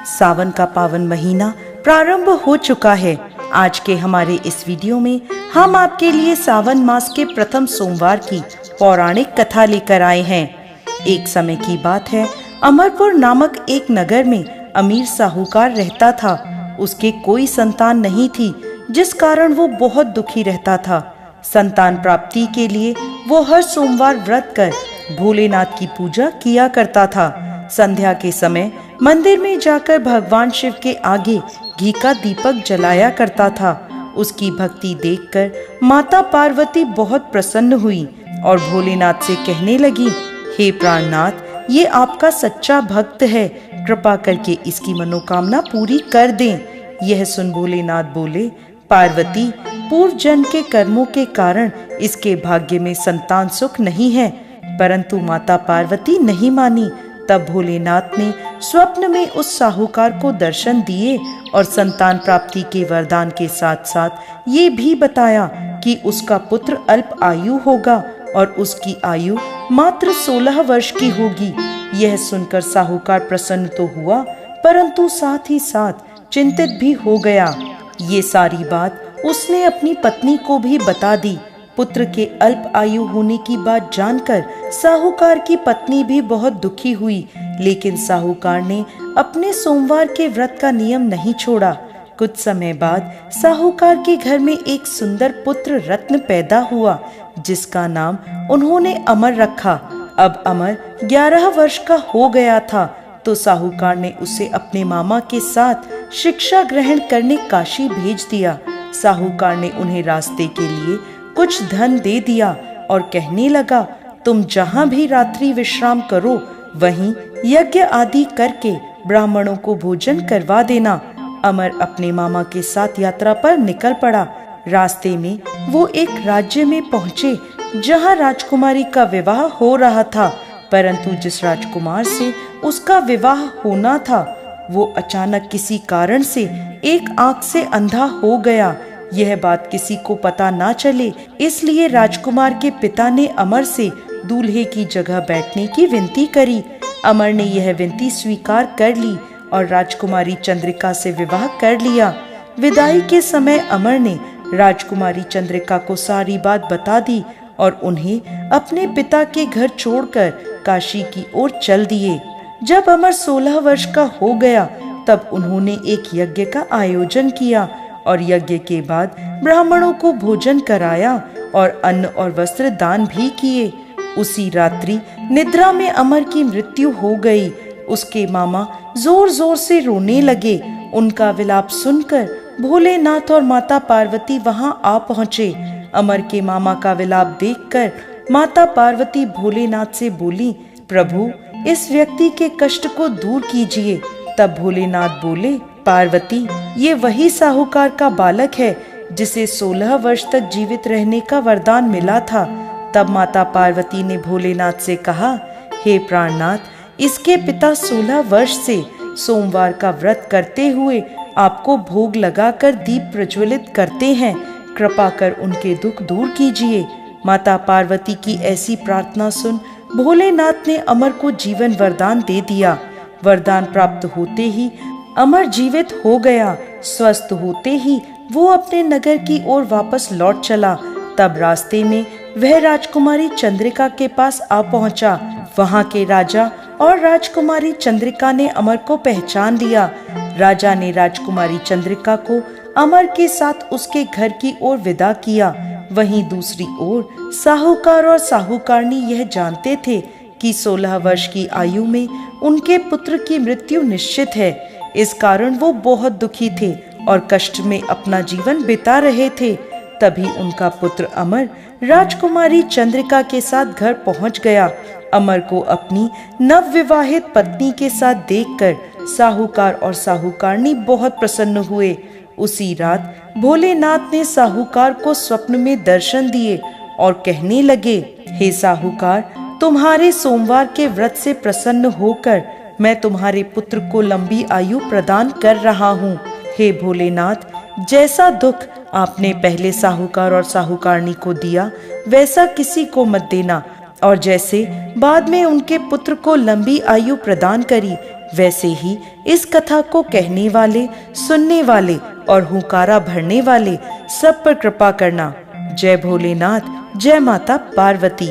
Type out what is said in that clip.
सावन का पावन महीना प्रारंभ हो चुका है। आज के हमारे इस वीडियो में हम आपके लिए सावन मास के प्रथम सोमवार की पौराणिक कथा लेकर आए हैं। एक समय की बात है, अमरपुर नामक एक नगर में अमीर साहूकार रहता था। उसके कोई संतान नहीं थी, जिस कारण वो बहुत दुखी रहता था। संतान प्राप्ति के लिए वो हर सोमवार व्रत कर भोलेनाथ की पूजा किया करता था। संध्या के समय मंदिर में जाकर भगवान शिव के आगे घी का दीपक जलाया करता था। उसकी भक्ति देखकर माता पार्वती बहुत प्रसन्न हुई और भोलेनाथ से कहने लगी, हे प्राणनाथ, ये आपका सच्चा भक्त है, कृपा करके इसकी मनोकामना पूरी कर दें। यह सुन भोलेनाथ बोले, पार्वती, पूर्व जन्म के कर्मों के कारण इसके भाग्य में संतान सुख नहीं है। परंतु माता पार्वती नहीं मानी। तब भोलेनाथ ने स्वप्न में उस साहूकार को दर्शन दिए और संतान प्राप्ति के वरदान के साथ साथ ये भी बताया कि उसका पुत्र अल्प आयु होगा और उसकी आयु मात्र 16 वर्ष की होगी। यह सुनकर साहूकार प्रसन्न तो हुआ, परंतु साथ ही साथ चिंतित भी हो गया। ये सारी बात उसने अपनी पत्नी को भी बता दी। पुत्र के अल्प आयु होने की बात जानकर साहूकार की पत्नी भी बहुत दुखी हुई, लेकिन साहूकार ने अपने सोमवार के व्रत का नियम नहीं छोड़ा। कुछ समय बाद साहूकार के घर में एक सुंदर पुत्र रत्न पैदा हुआ, जिसका नाम उन्होंने अमर रखा। अब अमर 11 वर्ष का हो गया था, तो साहूकार ने उसे अपने मामा के साथ शिक्षा ग्रहण करने काशी भेज दिया। साहूकार ने उन्हें रास्ते के लिए कुछ धन दे दिया और कहने लगा, तुम जहाँ भी रात्रि विश्राम करो, वहीं यज्ञ आदि करके ब्राह्मणों को भोजन करवा देना। अमर अपने मामा के साथ यात्रा पर निकल पड़ा। रास्ते में वो एक राज्य में पहुँचे, जहाँ राजकुमारी का विवाह हो रहा था। परंतु जिस राजकुमार से उसका विवाह होना था, वो अचानक किसी कारण से एक आंख से अंधा हो गया। यह बात किसी को पता ना चले, इसलिए राजकुमार के पिता ने अमर से दूल्हे की जगह बैठने की विनती करी। अमर ने यह विनती स्वीकार कर ली और राजकुमारी चंद्रिका से विवाह कर लिया। विदाई के समय अमर ने राजकुमारी चंद्रिका को सारी बात बता दी और उन्हें अपने पिता के घर छोड़कर काशी की ओर चल दिए। जब अमर 16 वर्ष का हो गया, तब उन्होंने एक यज्ञ का आयोजन किया और यज्ञ के बाद ब्राह्मणों को भोजन कराया और अन्न और वस्त्र दान भी किए। उसी रात्रि निद्रा में अमर की मृत्यु हो गई। उसके मामा जोर जोर से रोने लगे। उनका विलाप सुनकर भोलेनाथ और माता पार्वती वहां आ पहुँचे। अमर के मामा का विलाप देखकर माता पार्वती भोलेनाथ से बोली, प्रभु, इस व्यक्ति के कष्ट को दूर कीजिए। तब भोलेनाथ बोले, पार्वती, ये वही साहूकार का बालक है जिसे 16 वर्ष तक जीवित रहने का वरदान मिला था। तब माता पार्वती ने भोलेनाथ से कहा, हे प्राणनाथ, इसके पिता 16 वर्ष से सोमवार का व्रत करते हुए आपको भोग लगाकर दीप प्रज्वलित करते हैं। कृपा कर उनके दुख दूर कीजिए। माता पार्वती की ऐसी प्रार्थना सुन भोलेनाथ ने अमर को जीवन वरदान दे दिया। वरदान प्राप्त होते ही अमर जीवित हो गया। स्वस्थ होते ही वो अपने नगर की ओर वापस लौट चला। तब रास्ते में वह राजकुमारी चंद्रिका के पास आ पहुंचा। वहां के राजा और राजकुमारी चंद्रिका ने अमर को पहचान लिया। राजा ने राजकुमारी चंद्रिका को अमर के साथ उसके घर की ओर विदा किया। वहीं दूसरी ओर साहूकार और साहूकारनी यह जानते थे कि 16 वर्ष की आयु में उनके पुत्र की मृत्यु निश्चित है। इस कारण वो बहुत दुखी थे और कष्ट में अपना जीवन बिता रहे थे। तभी उनका पुत्र अमर राजकुमारी चंद्रिका के साथ घर पहुंच गया। अमर को अपनी नवविवाहित पत्नी के साथ देखकर साहूकार और साहूकारनी बहुत प्रसन्न हुए। उसी रात भोलेनाथ ने साहूकार को स्वप्न में दर्शन दिए और कहने लगे, हे साहूकार, तुम्हारे सोमवार के व्रत से प्रसन्न होकर मैं तुम्हारे पुत्र को लंबी आयु प्रदान कर रहा हूँ। हे भोलेनाथ, जैसा दुख आपने पहले साहूकार और साहूकारनी को दिया, वैसा किसी को मत देना, और जैसे बाद में उनके पुत्र को लंबी आयु प्रदान करी, वैसे ही इस कथा को कहने वाले, सुनने वाले और हुंकारा भरने वाले सब पर कृपा करना। जय भोलेनाथ, जय माता पार्वती।